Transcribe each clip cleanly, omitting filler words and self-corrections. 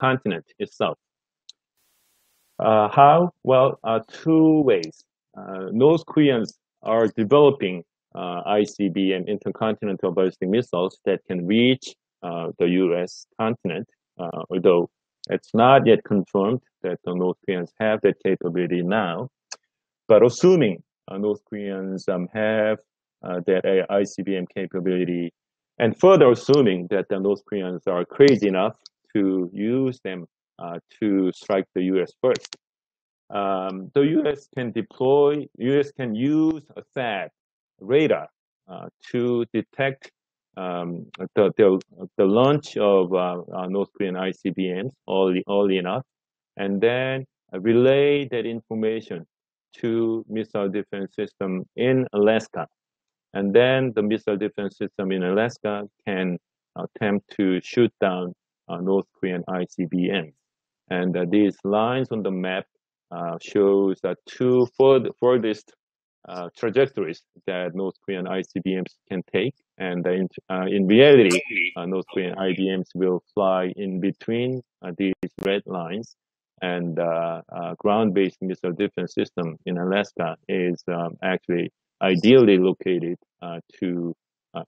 continent itself. How? Well, two ways. North Koreans are developing ICBM, intercontinental ballistic missiles, that can reach the U.S. continent, although it's not yet confirmed that the North Koreans have that capability now. But assuming North Koreans have that ICBM capability, and further assuming that the North Koreans are crazy enough to use them to strike the U.S. first, the U.S. can use a THAAD radar to detect the launch of North Korean ICBMs early enough, and then relay that information to missile defense system in Alaska. And then the missile defense system in Alaska can attempt to shoot down North Korean ICBMs. And these lines on the map shows two furthest trajectories that North Korean ICBMs can take. And in reality, North Korean ICBMs will fly in between these red lines. And ground-based missile defense system in Alaska is actually ideally located to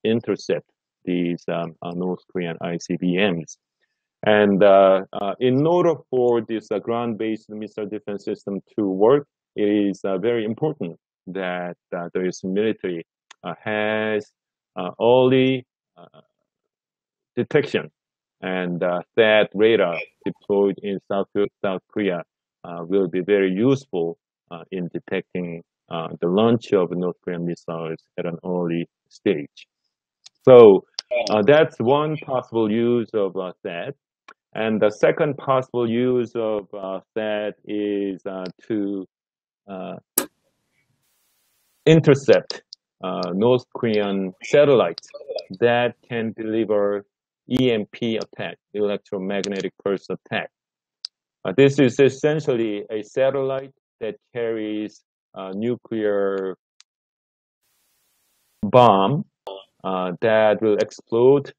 intercept these North Korean ICBMs. And in order for this ground-based missile defense system to work, it is very important that the U.S. military has early detection, and that radar deployed in South Korea will be very useful in detecting the launch of North Korean missiles at an early stage. So that's one possible use of THAAD. And the second possible use of THAAD is to intercept North Korean satellites that can deliver EMP attack, electromagnetic pulse attack. This is essentially a satellite that carries a nuclear bomb that will explode,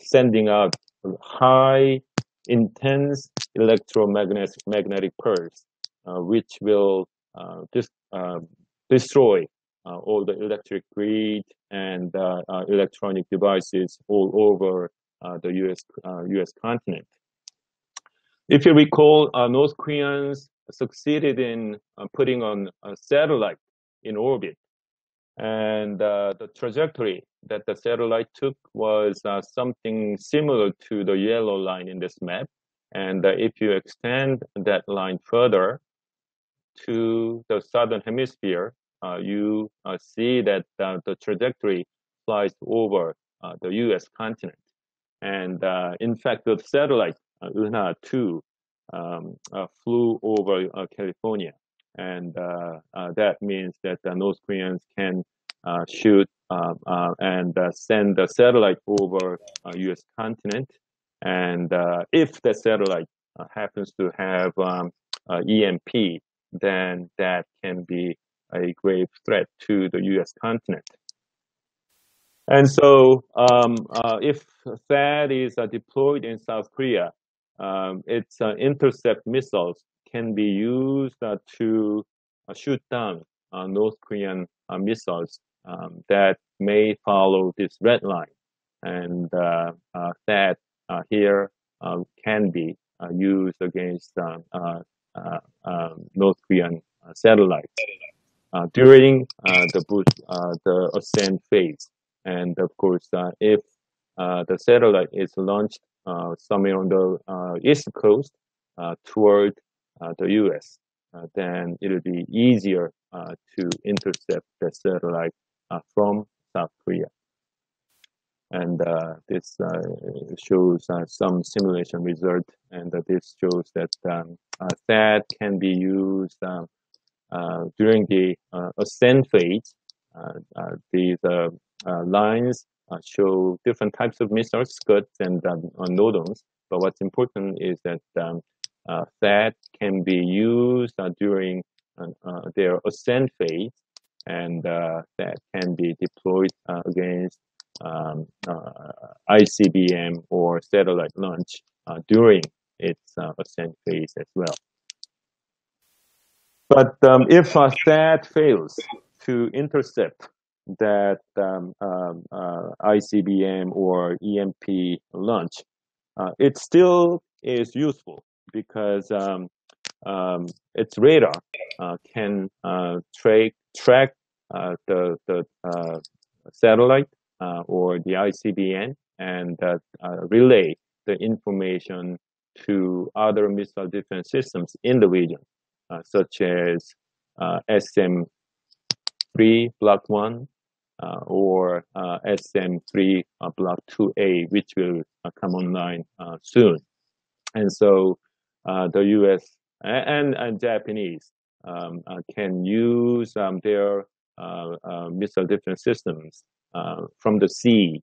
sending out high, intense electromagnetic pulse, which will destroy all the electric grid and electronic devices all over the U.S. continent. If you recall, North Koreans succeeded in putting on a satellite in orbit. And the trajectory that the satellite took was something similar to the yellow line in this map. And if you extend that line further to the southern hemisphere, you see that the trajectory flies over the U.S. continent. And in fact, the satellite, Una 2, flew over California. And that means that the North Koreans can shoot and send the satellite over U.S. continent. And if the satellite happens to have EMP, then that can be a grave threat to the U.S. continent. And so if THAAD is deployed in South Korea, its intercept missiles can be used to shoot down North Korean missiles that may follow this red line. And THAAD here can be used against North Korean satellites during the ascent phase. And of course, if the satellite is launched somewhere on the east coast toward the U.S., then it'll be easier to intercept the satellite from South Korea. And this shows some simulation result, and this shows that THAAD can be used during the ascent phase. These lines show different types of missiles, Scuds and Nodons. But what's important is that THAAD can be used during their ascent phase, and that can be deployed against ICBM or satellite launch during its ascent phase as well. But if that fails to intercept that ICBM or EMP launch, it still is useful because its radar can track the satellite or the ICBM and relay the information to other missile defense systems in the region, such as SM-3 Block 1 or SM-3 Block 2A, which will come online soon. And so the US and Japanese can use their missile defense systems from the sea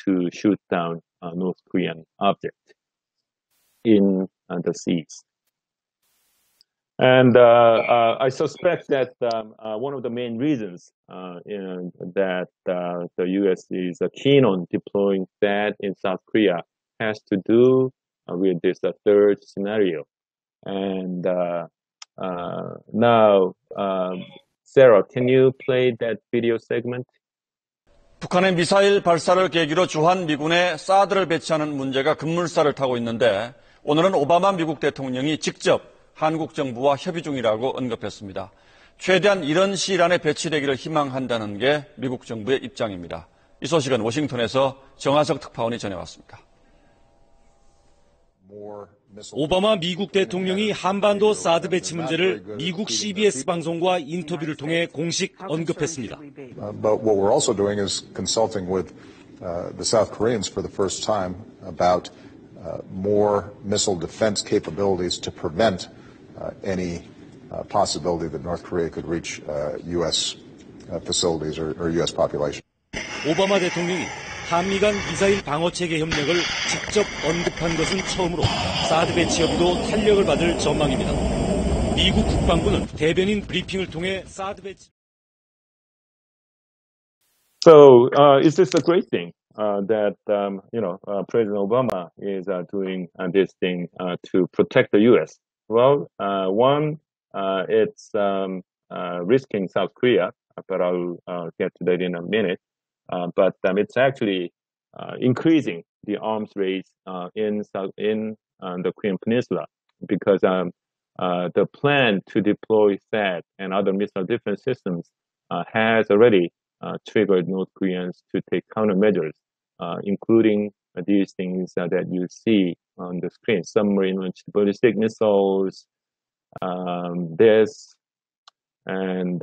to shoot down North Korean objects in the seas. And I suspect that one of the main reasons that the US is keen on deploying that in South Korea has to do with this third scenario. And now, Sarah, can you play that video segment? 북한의 미사일 발사를 계기로 주한미군에 사드를 배치하는 문제가 급물살을 타고 있는데 오늘은 오바마 미국 대통령이 직접 한국 정부와 협의 중이라고 언급했습니다. 최대한 이런 시일 안에 배치되기를 희망한다는 게 미국 정부의 입장입니다. 이 소식은 워싱턴에서 정하석 특파원이 전해왔습니다. 오바마 미국 대통령이 한반도 사드 배치 문제를 미국 CBS 방송과 인터뷰를 통해 공식 언급했습니다. But what we're also doing is consulting with the South Koreans for the first time about more missile defense capabilities to prevent any possibility that North Korea could reach U.S. facilities or U.S. population. 오바마 대통령이 한미 간 미사일 방어체계 협력을 직접 언급한 것은 처음으로 사드 배치 협의도 탄력을 받을 전망입니다. 미국 국방부는 대변인 브리핑을 통해 사드 배치. So, is this a great thing that President Obama is doing this thing to protect the U.S.? Well, one, it's risking South Korea, but I'll get to that in a minute. But it's actually increasing the arms race in the Korean Peninsula because the plan to deploy THAAD and other missile defense systems has already triggered North Koreans to take countermeasures, including these things that you see on the screen: submarine-launched ballistic missiles, this, and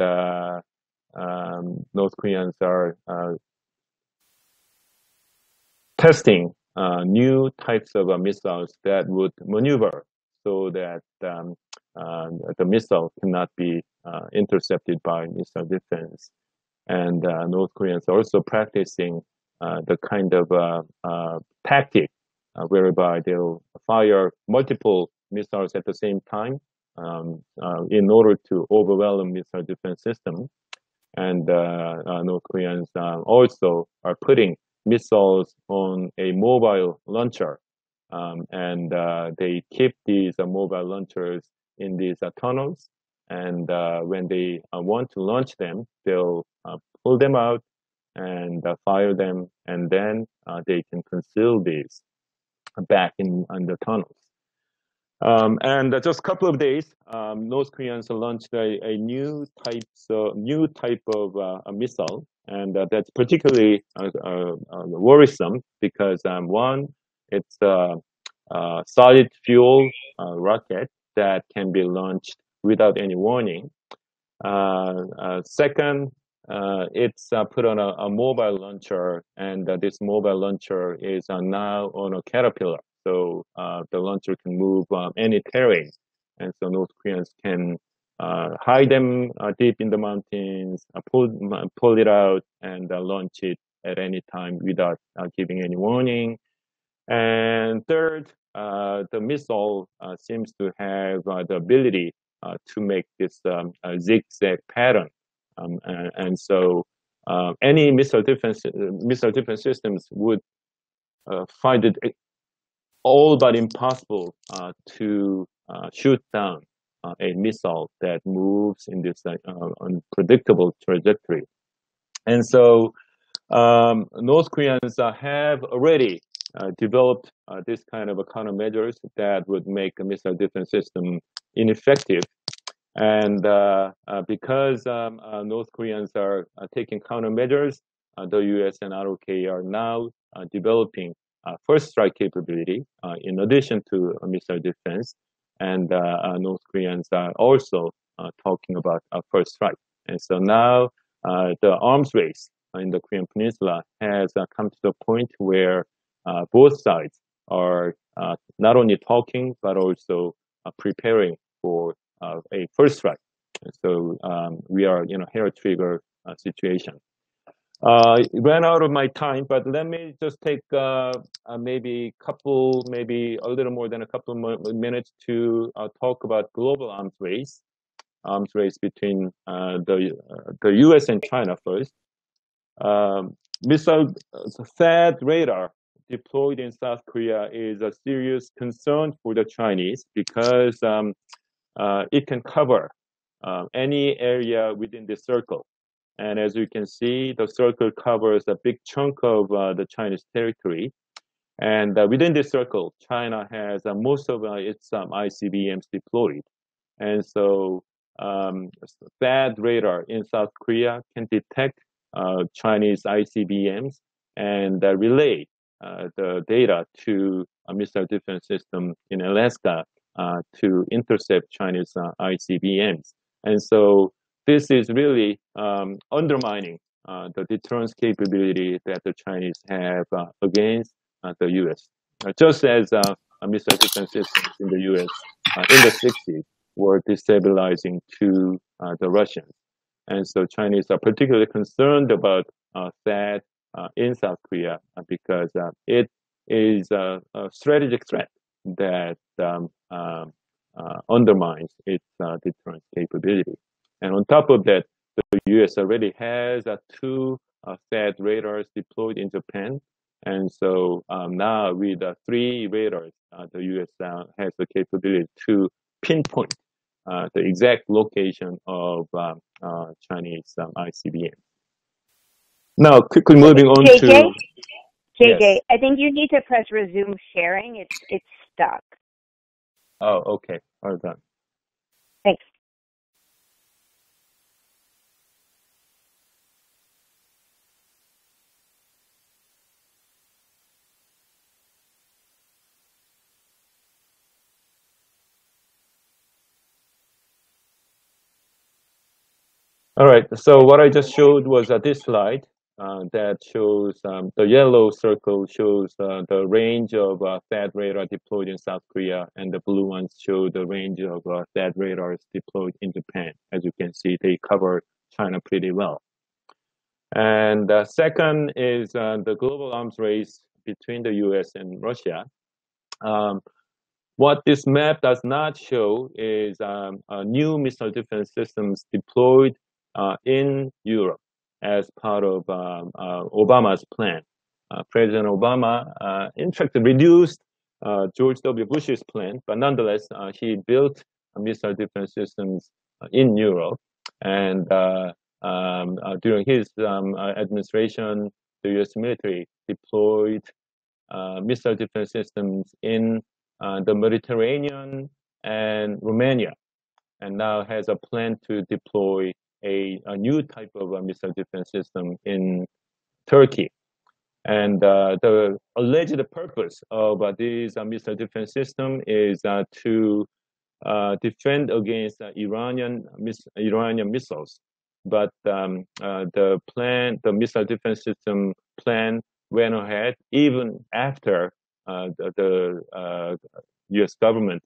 North Koreans are testing new types of missiles that would maneuver so that the missile cannot be intercepted by missile defense. And North Koreans are also practicing the kind of tactic whereby they'll fire multiple missiles at the same time in order to overwhelm missile defense system. And North Koreans also are putting missiles on a mobile launcher, and they keep these mobile launchers in these tunnels. And when they want to launch them, they'll pull them out and fire them, and then they can conceal these back in the tunnels. And just a couple of days, North Koreans launched a new type of a missile, and that's particularly worrisome because one, it's a solid fuel rocket that can be launched without any warning. Second, it's put on a mobile launcher, and this mobile launcher is now on a caterpillar. So the launcher can move any terrain, and so North Koreans can hide them deep in the mountains, pull it out, and launch it at any time without giving any warning. And third, the missile seems to have the ability to make this zigzag pattern, and so any missile defense systems would find it all but impossible to shoot down a missile that moves in this unpredictable trajectory. And so North Koreans have already developed this kind of countermeasures that would make a missile defense system ineffective. And because North Koreans are taking countermeasures, the U.S. and ROK are now developing first strike capability in addition to missile defense. And North Koreans are also talking about first strike. And so now the arms race in the Korean Peninsula has come to the point where both sides are not only talking but also preparing for a first strike. So we are in a hair trigger situation. Ran out of my time, but let me just take maybe a little more than a couple of minutes to talk about global arms race between the U.S. and China first. Missile THAAD radar deployed in South Korea is a serious concern for the Chinese because it can cover any area within the circle. And as you can see, the circle covers a big chunk of the Chinese territory. And within this circle, China has most of its ICBMs deployed. And so THAAD radar in South Korea can detect Chinese ICBMs and relay the data to a missile defense system in Alaska to intercept Chinese ICBMs. And so this is really undermining the deterrence capability that the Chinese have against the U.S. Just as missile defense systems in the U.S. In the 60s were destabilizing to the Russians. And so Chinese are particularly concerned about THAAD in South Korea because it is a strategic threat that undermines its deterrence capability. And on top of that, the U.S. already has two THAAD radars deployed in Japan. And so now with 3 radars, the U.S. has the capability to pinpoint the exact location of Chinese ICBM. Now, quickly moving on JJ? to... JJ, yes. I think you need to press resume sharing. It's stuck. Oh, okay. All done. Thanks. All right. So what I just showed was this slide that shows the yellow circle shows the range of THAAD radar deployed in South Korea, and the blue ones show the range of THAAD radars deployed in Japan. As you can see, they cover China pretty well. And second is the global arms race between the U.S. and Russia. What this map does not show is new missile defense systems deployed in Europe as part of Obama's plan. President Obama, in fact, reduced George W. Bush's plan, but nonetheless, he built missile defense systems in Europe. And during his administration, the U.S. military deployed missile defense systems in the Mediterranean and Romania, and now has a plan to deploy a new type of missile defense system in Turkey. And the alleged purpose of these missile defense system is to defend against Iranian missiles. But the missile defense system plan went ahead even after the U.S. government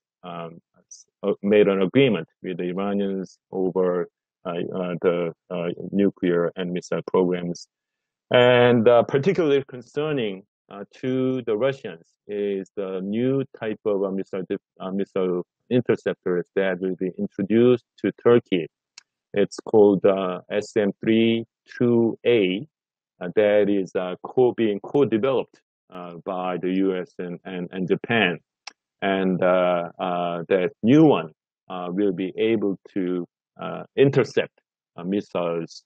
made an agreement with the Iranians over the nuclear and missile programs. And particularly concerning to the Russians is the new type of missile interceptors that will be introduced to Turkey. It's called SM-32A. That is being co-developed by the U.S. and Japan, and that new one will be able to intercept missiles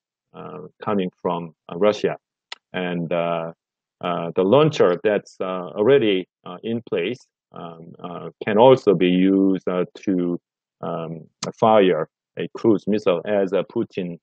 coming from Russia. And the launcher that's already in place can also be used to fire a cruise missile, as Putin